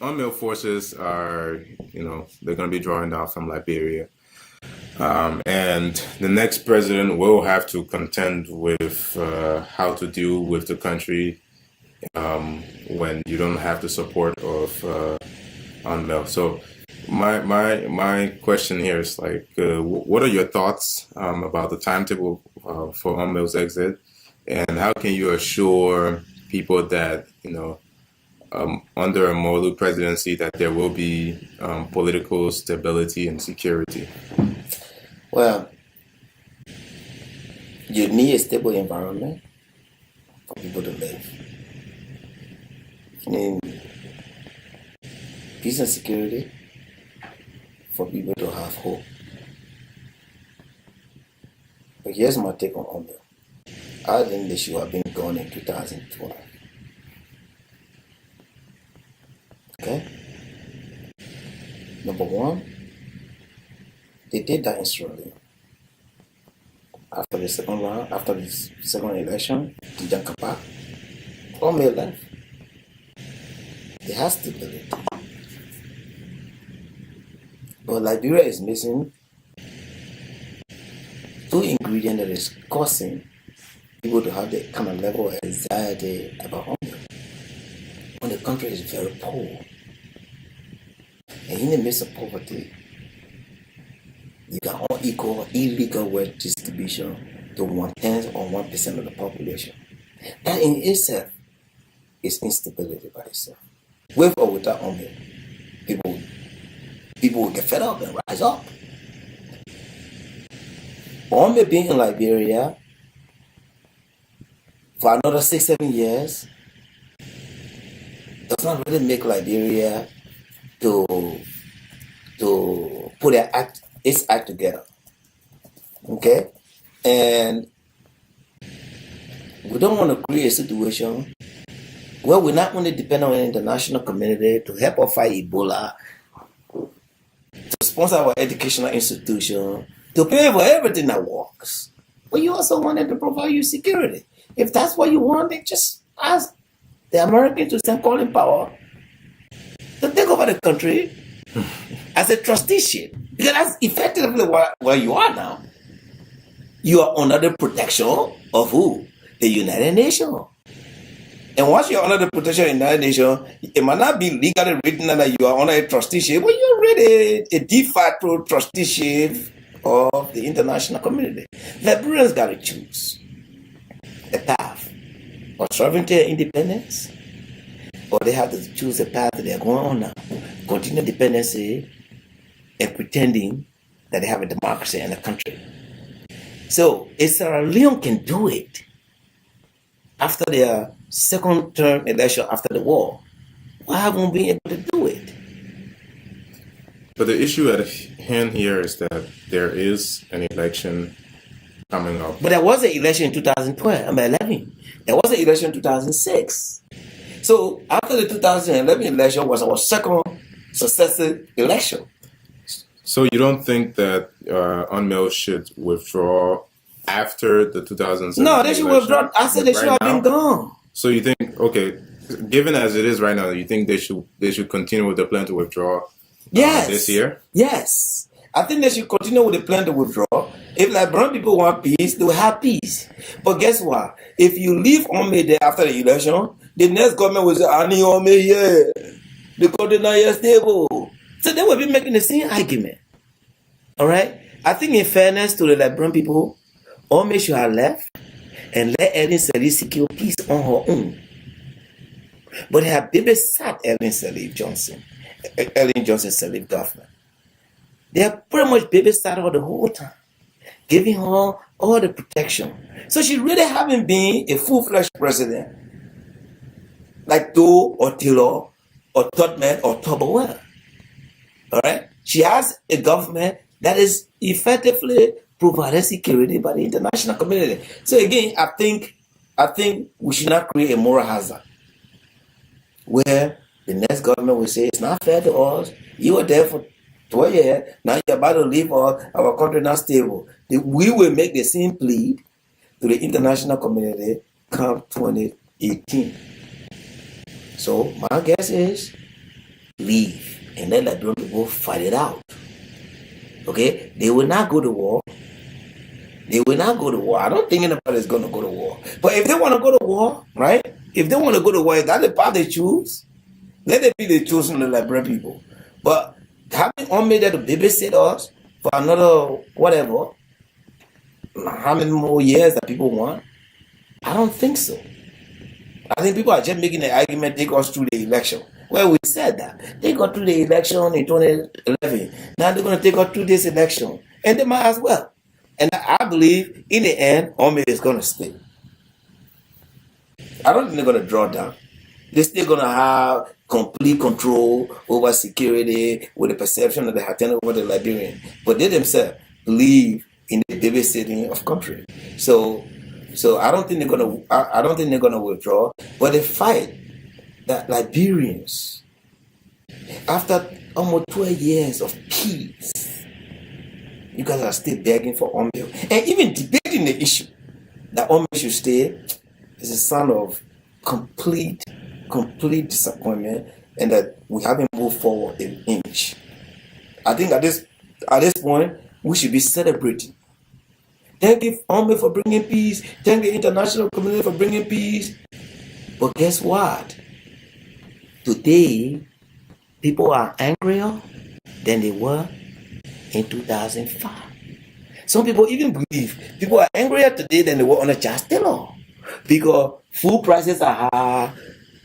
unmanned forces are, they're going to be drawing down from Liberia. And the next president will have to contend with how to deal with the country when you don't have the support of UNMIL. So my question here is like, what are your thoughts about the timetable for UNMIL's exit, and how can you assure people that under a Morlu presidency that there will be political stability and security? Well, you need a stable environment for people to live. You need peace and security for people to have hope. But here's my take on UNMIL. I think they should have been gone in 2012. Okay? Number one, they did that in Sierra Leone. After the second election, the Jankapa, UNMIL left. They have stability. But Liberia is missing two ingredients that is causing people to have the kind of level of anxiety about UNMIL. When the country is very poor, and in the midst of poverty, you got unequal, illegal wealth distribution to 1/10 or 1% of the population. That in itself is instability by itself. With or without UNMIL, people will get fed up and rise up. UNMIL being in Liberia for another 6-7 years does not really make Liberia to put its act together. Okay? And we don't want to create a situation where we not only depend on the international community to help us fight Ebola, to sponsor our educational institution, to pay for everything that works, but you also wanted to provide you security. If that's what you want, then just ask the Americans to stand calling power to take over the country as a trusteeship. Because that's effectively where you are now. You are under the protection of who? The United Nations. And once you're under the protection of the United Nations, it might not be legally written that you are under a trusteeship, but you're already a de facto trusteeship of the international community. Liberians got to choose a path of sovereignty and independence, or they have to choose a path that they're going on now, continue dependency and pretending that they have a democracy in the country. So if Sierra Leone can do it after their second term election after the war, why haven't we been able to do it? But the issue at hand here is that there is an election coming up. But there was an election in 2011. There was an election in 2006. So after the 2011 election was our second successive election. So you don't think that UNMIL should withdraw after the 2007 No, they should withdraw. I said they should have been gone. So you think, okay, given as it is right now, you think they should continue with the plan to withdraw this year? Yes. I think they should continue with the plan to withdraw. If Liberian people want peace, they will have peace. But guess what? If you leave UNMIL there after the election, the next government will say, I need UNMIL here. The country not yet stable. So they will be making the same argument. All right? I think in fairness to the Liberian people, UNMIL should have left and let Ellen Sirleaf secure peace on her own. But they have babysat Ellen Johnson Sirleaf government. They have pretty much babysat her the whole time, giving her all the protection. So she really haven't been a full-fledged president like Doe or Taylor or Todman or Tobowell. All right? She has a government that is effectively provided security by the international community. So again, I think we should not create a moral hazard where the next government will say it's not fair to us. You were there for 12 years, now you're about to leave us, our country not stable. We will make the same plea to the international community come 2018. So my guess is leave and let Liberian people fight it out. Okay? They will not go to war. They will not go to war. I don't think anybody is going to go to war. But if they want to go to war, right? If they want to go to war, if that's the path they choose, let it be the chosen of the Liberian people. But having army there to babysit us for another whatever, how many more years that people want? I don't think so. I think people are just making the argument take us through the election. Well, we said that. They got through the election in 2011. Now they're going to take us through this election. And they might as well. And I believe in the end, army is going to stay. I don't think they're going to draw down. They're still going to have complete control over security with the perception that they have taken over the Liberian. But they themselves believe in the babysitting of country. So I don't think they're going to. I don't think they're going to withdraw. But the fight that Liberians, after almost 12 years of peace, you guys are still begging for Omeo. And even debating the issue that Omeo should stay is a sign of complete disappointment, and that we haven't moved forward an inch. I think at this point, we should be celebrating. Thank you, Omeo, for bringing peace. Thank the international community for bringing peace. But guess what? Today, people are angrier than they were in 2005. Some people even believe people are angrier today than they were under Charles Taylor, because food prices are high,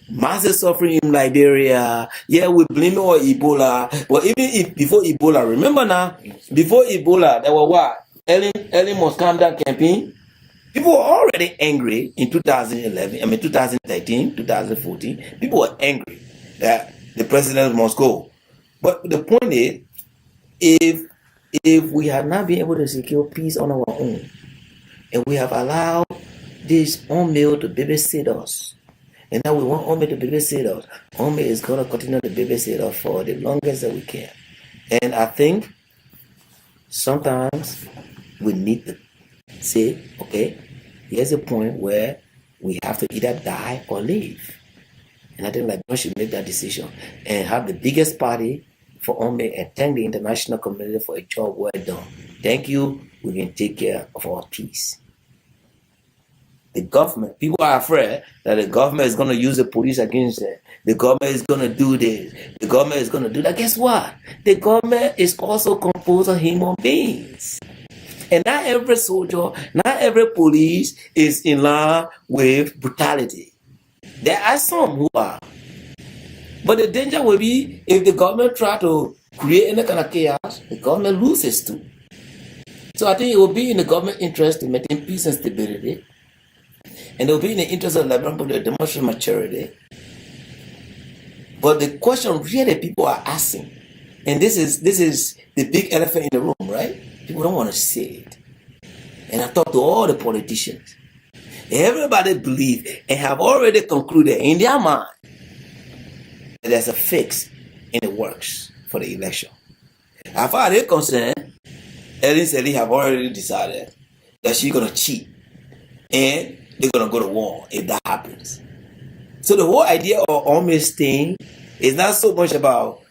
massive suffering in Liberia. Yeah, we blame it on Ebola. But even if before Ebola, remember now, before Ebola, there were what? Ellen must calm down campaign. People were already angry in 2011, 2013, 2014. People were angry that the president must go. But the point is, if we have not been able to secure peace on our own, and we have allowed this Omeo to babysit us, and now we want Omeo to babysit us, Omeo is going to continue to babysit us for the longest that we can. And I think sometimes we need to say, okay, here's a point where we have to either die or live. And I think like we should make that decision and have the biggest party for Omeo and thank the international community for a job well done. Thank you. We can take care of our peace. The government, people are afraid that the government is going to use the police against them. The government is going to do this. The government is going to do that. Guess what? The government is also composed of human beings. And not every soldier, not every police is in line with brutality. There are some who are. But the danger will be if the government try to create any kind of chaos, the government loses too. So I think it will be in the government interest to maintain peace and stability. And it will be in the interest of Liberian people to demonstrate maturity. But the question really people are asking, and this is the big elephant in the room, right? People don't want to say it. And I talk to all the politicians. Everybody believe and have already concluded in their mind that there's a fix in the works for the election. As far as they're concerned, Ellen have already decided that she's going to cheat. And they're going to go to war if that happens. So the whole idea of Omeo staying is not so much about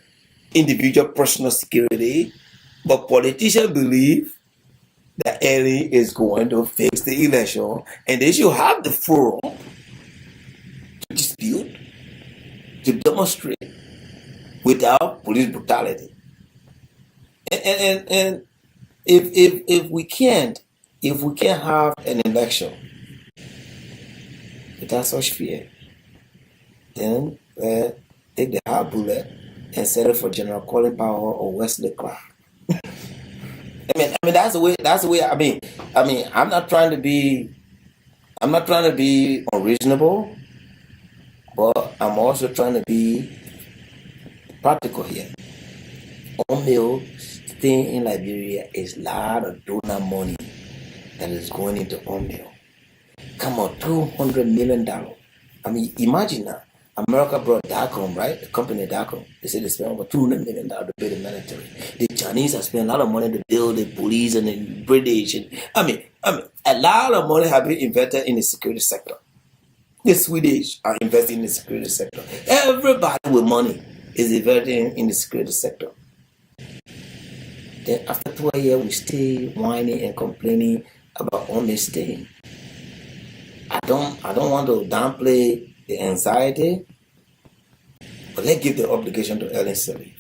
individual personal security, but politicians believe that Ellen is going to fix the election, and they should have the forum to dispute, to demonstrate without police brutality. And if we can't have an election without such fear, then take the hard bullet and settle for General Colin Powell or Wesley Clark. I mean that's the way. I'm not trying to be unreasonable, but I'm also trying to be practical here. Omeo staying in Liberia is a lot of donor money that is going into Omeo. Come on, $200 million. I mean, imagine that. America brought DACOM, right? The company DACOM. They said they spent over $200 million to build the military. The Chinese have spent a lot of money to build the police and the British. And I mean, a lot of money have been invested in the security sector. The Swedish are investing in the security sector. Everybody with money. is diverting in the security sector. Then after 12 years, we stay whining and complaining about only staying. I don't want to downplay the anxiety, but let's give the obligation to Ellen Sirleaf.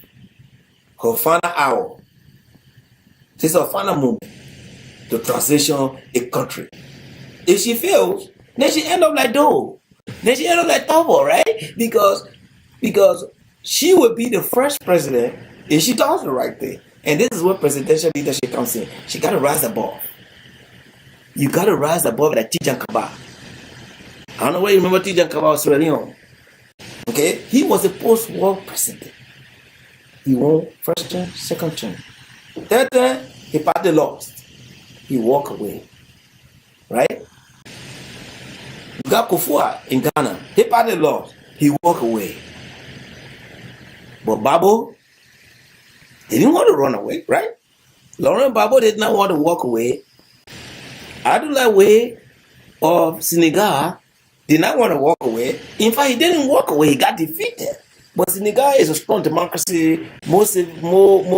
Her final hour. This is her final moment to transition a country. If she fails, then she end up like Doe. Then she end up like Tobo, right? Because she will be the first president if she does the right thing. And this is where presidential leadership comes in. She got to rise above. You got to rise above like Tijan Kaba. I don't know where you remember Tijan Kaba of Sierra Leone. Okay? He was a post-war president. He won first term, second term. Third term, he partly lost. He walked away. Right? You got Kufua in Ghana. He partly lost. He walked away. But Babo, they didn't want to run away, right? Laurent Gbagbo did not want to walk away. Abdoulaye of Senegal did not want to walk away. In fact, he didn't walk away. He got defeated. But Senegal is a strong democracy, more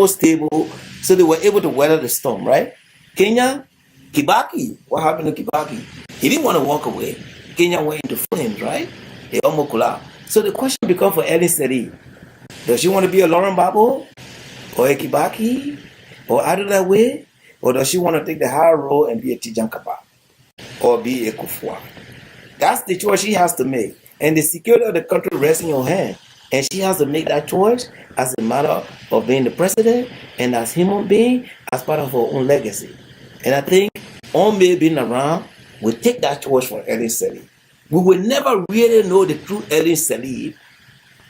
stable, so they were able to weather the storm, right? Kenya, Kibaki, what happened to Kibaki? He didn't want to walk away. Kenya went into flames, right? They almost collapsed. So the question becomes for Ellen Sirleaf, does she want to be a Laurent Gbagbo, or a Kibaki, or Abdoulaye, or does she want to take the higher role and be a Tijan Kaba, or be a Kufua? That's the choice she has to make. And the security of the country rests in your hand. And she has to make that choice as a matter of being the president and as human being, as part of her own legacy. And I think Ome being around will take that choice for Ellen Sirleaf. We will never really know the true Ellen Sirleaf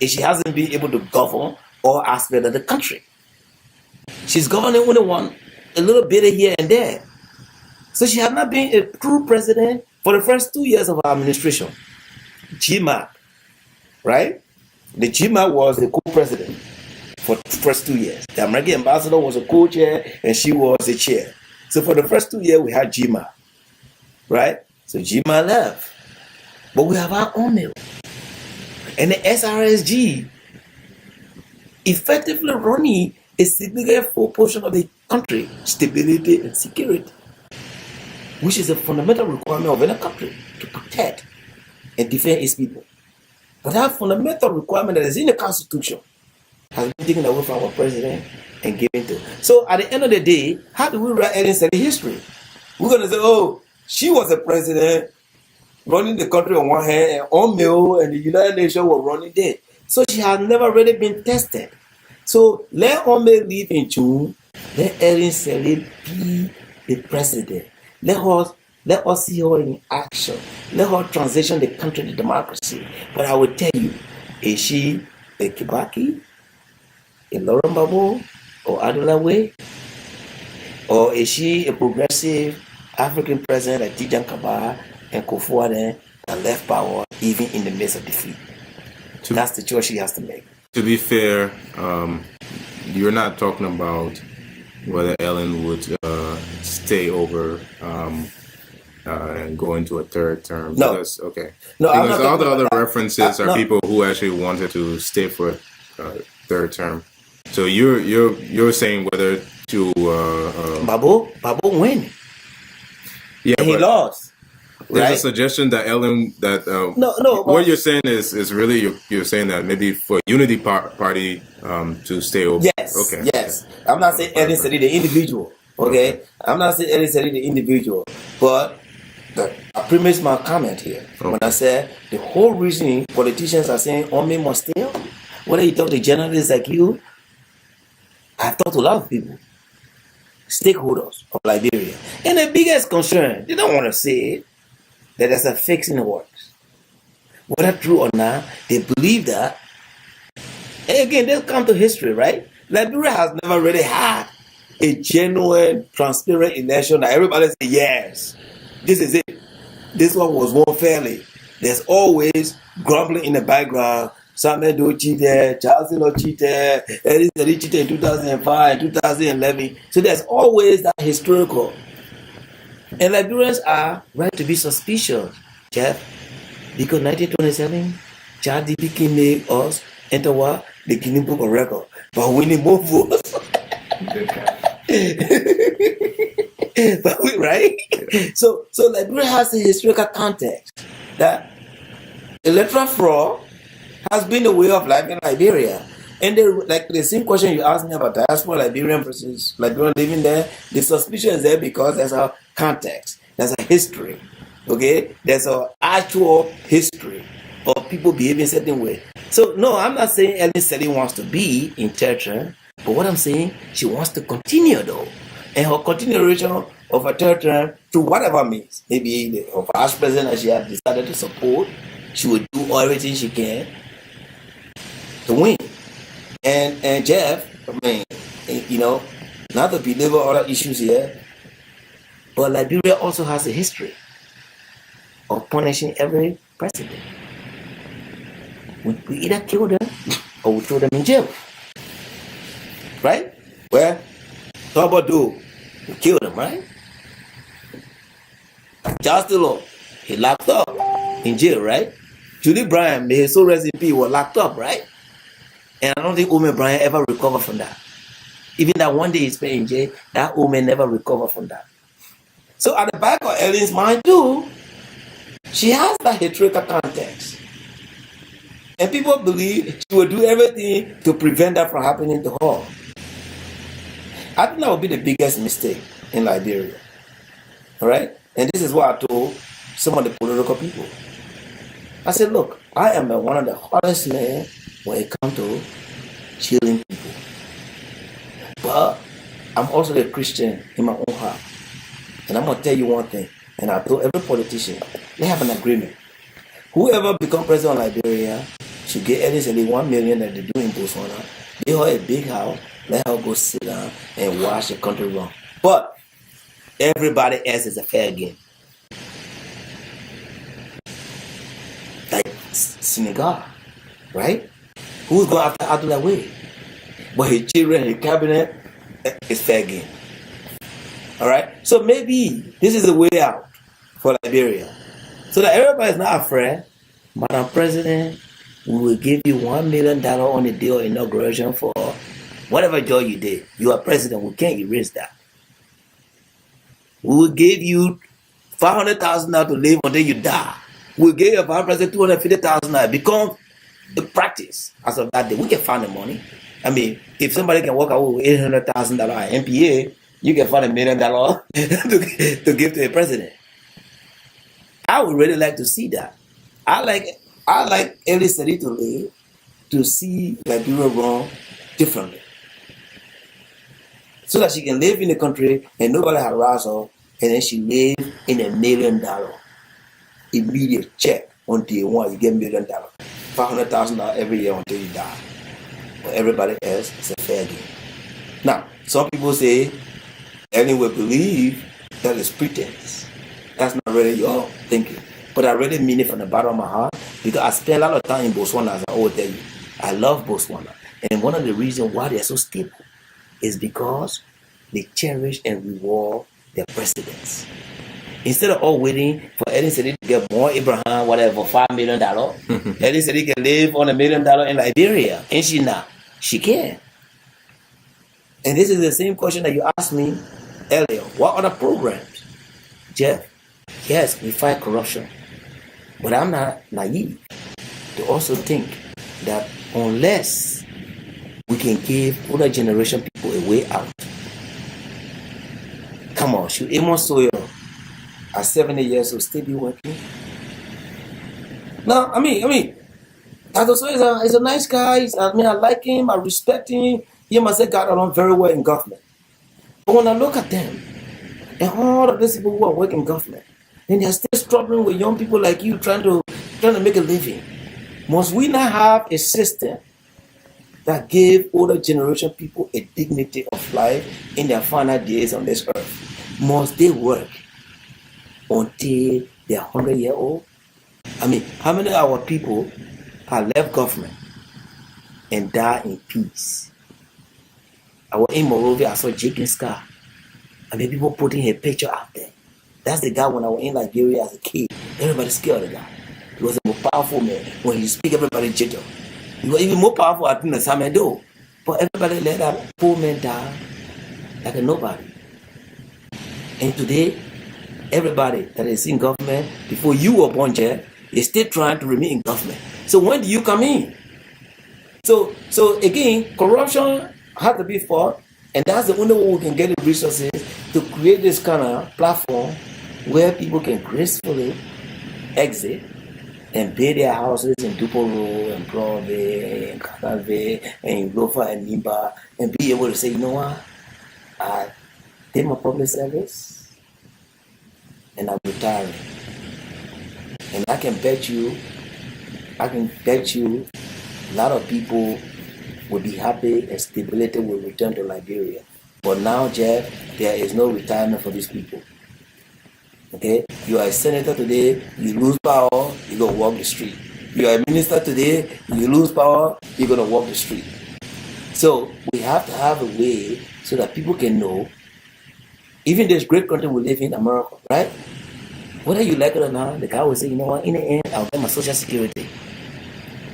if she hasn't been able to govern all aspects of the country. She's governing only one, a little bit here and there. So she has not been a true president for the first 2 years of her administration. GMA, right? The GMA was the co-president for the first 2 years. The American ambassador was a co-chair and she was the chair. So for the first 2 years, we had GMA, right? So GMA left. But we have our own mill. And the SRSG effectively running a significant portion of the country, stability and security, which is a fundamental requirement of any country to protect and defend its people. But that fundamental requirement that is in the Constitution has been taken away from our president and given to. So at the end of the day, how do we write Ellen Sirleaf history? We're going to say, oh, she was a president running the country on one hand, and Omeo and the United Nations were running there. So she has never really been tested. So let Omeo leave in June. Let Ellen Sirleaf be the president. Let us see her in action. Let her transition the country to democracy. But I will tell you, is she a Kibaki, a Laurent Gbagbo, or Abdoulaye? Or is she a progressive African president like Tijan Kaba and Kufua that left power even in the midst of defeat? That's the choice she has to make. To be fair, you're not talking about whether Ellen would stay over and go into a third term. No. Because, okay. No, because all the other references are people who actually wanted to stay for a third term. So you're saying whether to Gbagbo win. Yeah, and he lost. There's right? a suggestion that Ellen no. What you're saying is really you're saying that maybe for Unity Party to stay over. Yes. Okay. Yes. I'm not saying Ellen Sirleaf the individual. Okay. I'm not saying Ellen Sirleaf the individual, but I premise my comment here when I said the whole reason politicians are saying Ome must stay on. Whether you talk to journalists like you, I've talked to a lot of people, stakeholders of Liberia, and the biggest concern, they don't want to say that there's a fix in the works. Whether true or not, they believe that. And again, they'll come to history, right? Liberia has never really had a genuine, transparent election that everybody say, yes, this is it. This one was won fairly. There's always grumbling in the background. Samuel cheated, Charles cheated, Eddie cheated in 2005, 2011. So there's always that historical. And Liberians are right to be suspicious, Jeff, because 1927, Charles D.B. King made us enter what? the Guinness Book of Record by winning more votes. Right? So Liberia has a historical context that electoral fraud has been the way of life in Liberia. And the same question you asked me about diaspora Liberian versus Liberian living there, the suspicion is there because there's a context, there's a history, okay? There's an actual history of people behaving a certain way. So no, I'm not saying Ellen Sally wants to be in territory, but what I'm saying, she wants to continue though. And her continuation of her territory through whatever means, maybe the past president that she has decided to support, she will do everything she can to win. And Jeff, I mean, not to belabor other issues here, but Liberia also has a history of punishing every president. We either kill them or we throw them in jail. Right? Well, Tobado, we killed them, right? Charles Taylor, he locked up in jail, right? Julie Bryan, may his soul rest in peace, was locked up, right? And I don't think Ome Bryan ever recovered from that. Even that one day he spent in jail, that Ome never recovered from that. So at the back of Ellen's mind too, she has that historical context. And people believe she will do everything to prevent that from happening to her. I think that would be the biggest mistake in Liberia. All right? And this is what I told some of the political people. I said, look, I am one of the hardest men when it comes to killing people. But I'm also a Christian in my own heart. And I'm going to tell you one thing. And I told every politician, they have an agreement. Whoever becomes president of Liberia should get at least $1 million that they do in Botswana. They have a big house. Let her go sit down and watch the country run. But everybody else is a fair game. Like Senegal, right? Who's going after Abdullah Wade? But his children, his cabinet, is fair game. All right? So maybe this is the way out for Liberia. So that everybody is not afraid. Madam President, we will give you $1 million on the day of inauguration for whatever job you did. You are president. We can't erase that. We will give you $500,000 to live until you die. We'll give your vice president $250,000. Become the practice as of that day. We can find the money. I mean, if somebody can walk away with $800,000 at MPA, you can find $1 million to give to a president. I would really like to see that. I like every city to live, to see Liberia run differently. So that she can live in the country and nobody harass her, and then she live in $1 million immediate check on day one. You get $1 million, $500,000 every year until you die. But everybody else is a fair game. Now, some people say, Ellen will believe that is pretense. That's not really your thinking. But I really mean it from the bottom of my heart because I spend a lot of time in Botswana, as I always tell you. I love Botswana. And one of the reasons why they're so stable is because they cherish and reward their presidents. Instead of all waiting for Ellen Sedi to get more Abraham, whatever, $5 million, Ellen Sedi can live on $1 million in Liberia. And she not. She can. And this is the same question that you asked me earlier. What other programs? Jeff, yes, we fight corruption. But I'm not naive to also think that unless we can give older generation people a way out. Come on, should Amos Sawyer at 70 years old still be working? No, I mean, Tato Sawyer is a nice guy. I like him, I respect him. He must have got along very well in government. But when I look at them, and all of these people who are working in government, and they're still struggling with young people like you trying to make a living. Must we not have a system that gave older generation people a dignity of life in their final days on this earth? Must they work until they're 100-year-old? I mean, how many of our people have left government and died in peace? I was in Monrovia, I saw Jake Scar. I mean, people putting a picture out there. That's the guy when I was in Liberia as a kid. Everybody scared of the guy. He was a powerful man. When he speak, everybody jitter. You were even more powerful at the same though. But everybody let that poor man die like a nobody. And today, everybody that is in government, before you were born, Jeff, is still trying to remain in government. So when do you come in? So again, corruption has to be fought, and that's the only way we can get the resources to create this kind of platform where people can gracefully exit and build their houses in Duporo and Broadway and Canave and Lofa and Nimba and be able to say, you know what, I did my public service and I'm retiring. And I can bet you a lot of people will be happy and stability will return to Liberia. But now, Jeff, there is no retirement for these people. Okay? You are a senator today, you lose power, you're going to walk the street. You are a minister today, you lose power, you're going to walk the street. So we have to have a way so that people can know, even this great country we live in, America, right? Whether you like it or not, the guy will say, you know what, in the end, I'll get my social security.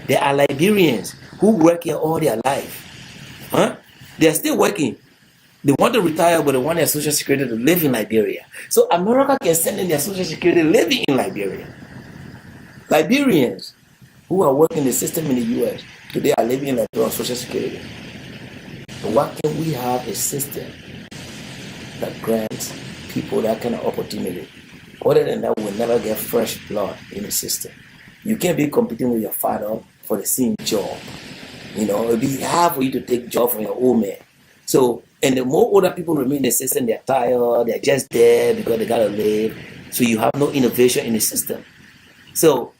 There are Liberians who work here all their life. Huh? They are still working. They want to retire, but they want their social security to live in Liberia. So America can send in their social security living in Liberia. Liberians who are working the system in the US, today are living in Liberia on social security. So why can't we have a system that grants people that kind of opportunity? Other than that, we'll never get fresh blood in the system. You can't be competing with your father for the same job. You know, it'll be hard for you to take job from your old man. So, and the more older people remain in the system, they're tired, they're just there because they gotta live. So you have no innovation in the system. So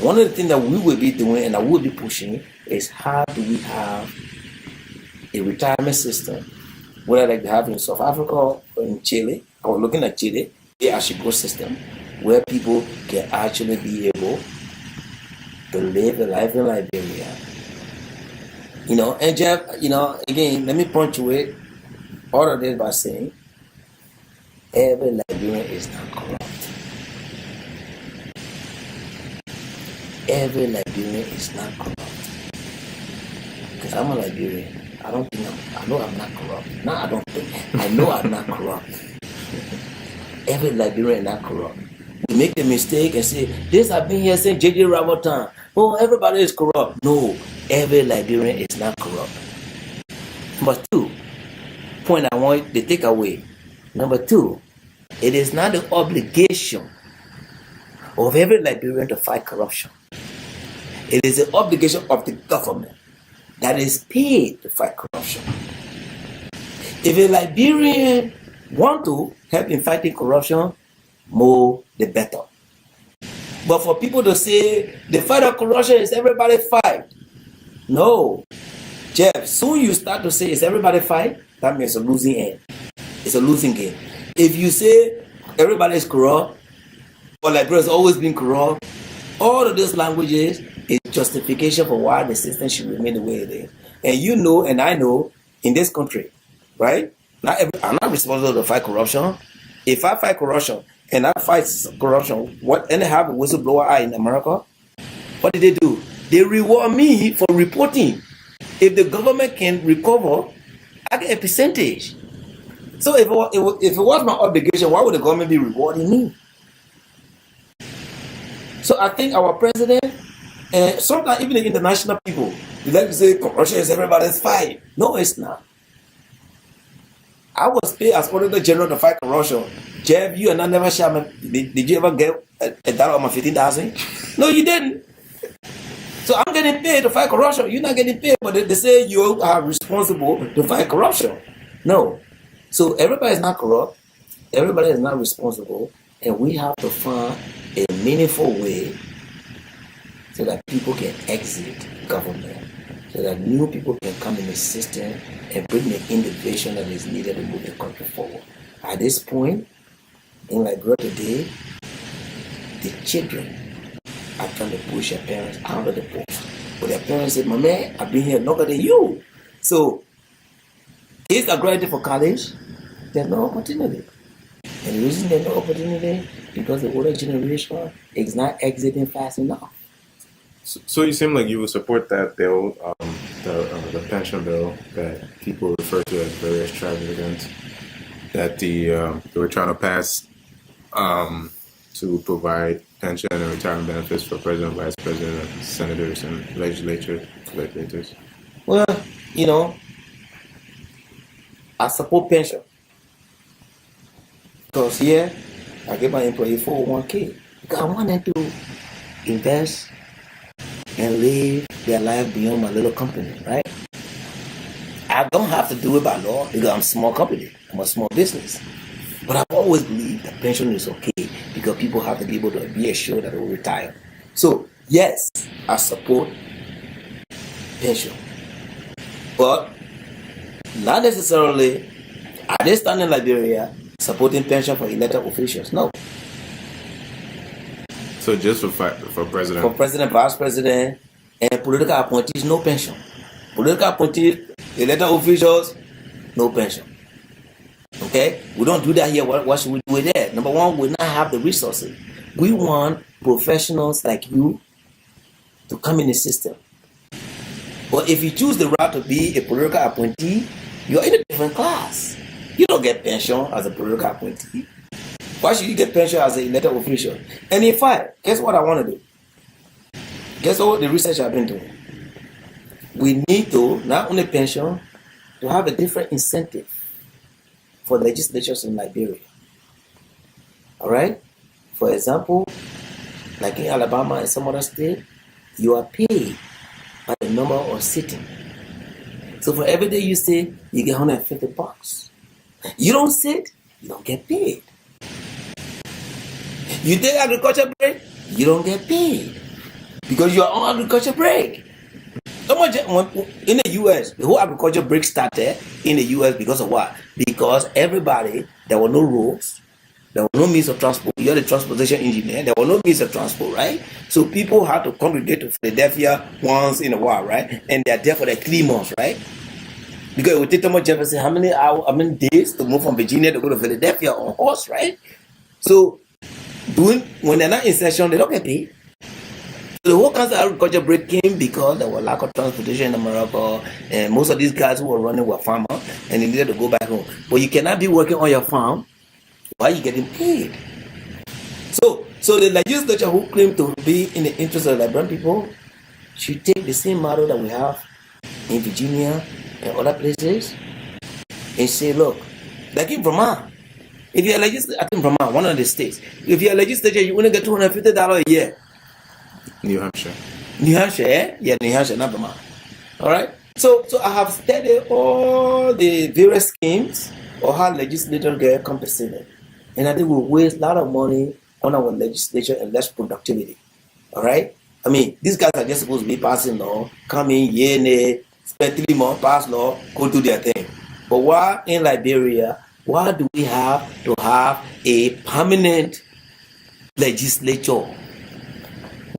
one of the things that we will be doing and I will be pushing is how do we have a retirement system, whether like they have in South Africa or in Chile, or looking at Chile, a Ashigo system where people can actually be able to live a life in Liberia. You know, and Jeff, you know, again, let me punctuate all of this by saying every Liberian is not corrupt. Every Liberian is not corrupt. Because I'm a Liberian. I know I'm not corrupt. No, I don't think. I know I'm not corrupt. Every Liberian is not corrupt. We make the mistake and say, this I've been here since J.J. Rabotan. Oh, everybody is corrupt. No, every Liberian is not corrupt. Number two, point I want to take away. Number two, it is not the obligation of every Liberian to fight corruption. It is the obligation of the government that is paid to fight corruption. If a Liberian want to help in fighting corruption, more the better. But for people to say the fight of corruption is everybody fight. No. Jeff, soon you start to say it's everybody fight, that means a losing end. It's a losing game. If you say everybody is corrupt, or Liberia has always been corrupt, all of these languages is justification for why the system should remain the way it is. And you know, and I know, in this country, right? I'm not responsible to fight corruption. If I fight corruption and I fight corruption, and they have a whistleblower in America, what did they do? They reward me for reporting. If the government can recover, I get a percentage. So if it was my obligation, why would the government be rewarding me? So I think our president, and sometimes even the international people, they like to say corruption is everybody's fight. No, it's not. I was paid as Auditor General to fight corruption. Jeff, you and I never share. Did you ever get a dollar on my 15,000? No, you didn't. So I'm getting paid to fight corruption. You're not getting paid, but they say you are responsible to fight corruption. No. So everybody is not corrupt. Everybody is not responsible. And we have to find a meaningful way so that people can exit government, so that new people can come in the system and bring the innovation that is needed to move the country forward. At this point, in Liberia today, the children are trying to push their parents out of the post. But their parents say, my man, I've been here longer than you. So, kids are graduating for college, there's no opportunity. And the reason there's no opportunity, because the older generation is not exiting fast enough. So you seem like you would support that bill, the pension bill that people refer to as very extravagant, that they were trying to pass to provide pension and retirement benefits for president, vice president, senators, and legislators. Well, you know, I support pension because here I give my employee 401k because I want them to invest and live their life beyond my little company, right? I don't have to do it by law because I'm a small company. I'm a small business. But I've always believed that pension is okay because people have to be able to be assured that they will retire. So, yes, I support pension. But not necessarily, are they standing in Liberia supporting pension for elected officials? No. So just for president? For president, vice president, and political appointees, no pension. Political appointees, elected officials, no pension. Okay? We don't do that here. What should we do with that? Number one, we not have the resources. We want professionals like you to come in the system. But if you choose the route to be a political appointee, you're in a different class. You don't get pension as a political appointee. Why should you get pension as an elected official? And in fact, guess what I want to do? Guess what the research I've been doing? We need to, not only pension, to have a different incentive for legislatures in Liberia. All right? For example, like in Alabama and some other state, you are paid by the number of sitting. So for every day you sit, you get $150. You don't sit, you don't get paid. You take agriculture break, you don't get paid because you are on agriculture break. In the US, the whole agriculture break started in the US because of what? Because everybody, there were no roads, there were no means of transport. You're the transportation engineer, there were no means of transport, right? So people had to congregate to Philadelphia once in a while, right? And they're there for the 3 months, right? Because it would take Thomas Jefferson how many days to move from Virginia to go to Philadelphia on horse, right? So when they're not in session, they don't get paid. So the whole concept of agriculture break came because there was lack of transportation in America, and most of these guys who were running were farmers, and they needed to go back home. But you cannot be working on your farm while you're getting paid. So the legislature who claim to be in the interest of Liberian people should take the same model that we have in Virginia and other places and say, look, like in Vermont, if you're a legislator, I think Vermont, one of the states, if you're a legislature, you only get $250 a year. New Hampshire. New Hampshire, eh? Yeah, New Hampshire, not Vermont. All right. So I have studied all the various schemes or how legislators get compensated, and I think we waste a lot of money on our legislature and less productivity. All right. I mean, these guys are just supposed to be passing law, come in, nay, spend 3 months, pass law, go do their thing. But why in Liberia? Why do we have to have a permanent legislature?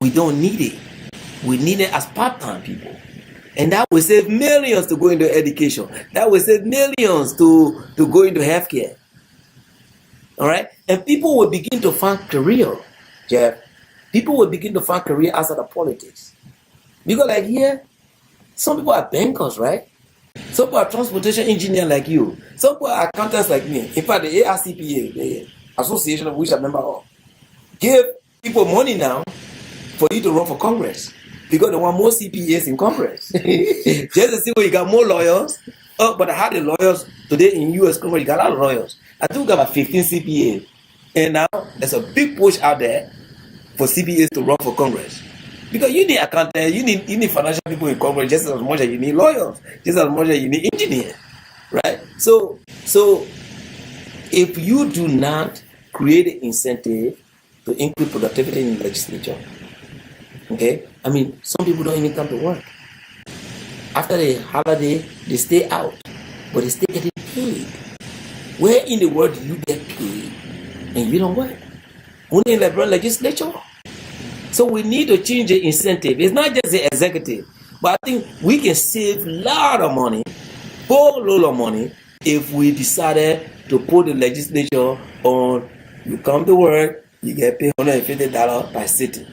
We don't need it. We need it as part-time people. And that will save millions to go into education. That will save millions to go into healthcare. All right? And people will begin to find career, Jeff. People will begin to find career outside of politics. Because like here, some people are bankers, right? Some people are transportation engineers like you. Some people are accountants like me. In fact, the ARCPA, the association of which I'm a member of, give people money now for you to run for Congress. Because they want more CPAs in Congress. Just to see where you got more lawyers. Oh, but I had the lawyers today in US Congress, you got a lot of lawyers. I think we got about 15 CPAs. And now there's a big push out there for CPAs to run for Congress. Because you need accountants, you need financial people in Congress just as much as you need lawyers, just as much as you need engineers. Right? So if you do not create an incentive to increase productivity in the legislature, okay? I mean, some people don't even come to work. After the holiday, they stay out, but they still getting paid. Where in the world do you get paid and you don't work? Only in the legislature. So we need to change the incentive. It's not just the executive, but I think we can save a lot of money, whole lot of money, if we decided to put the legislature on, you come to work, you get paid $150 by sitting.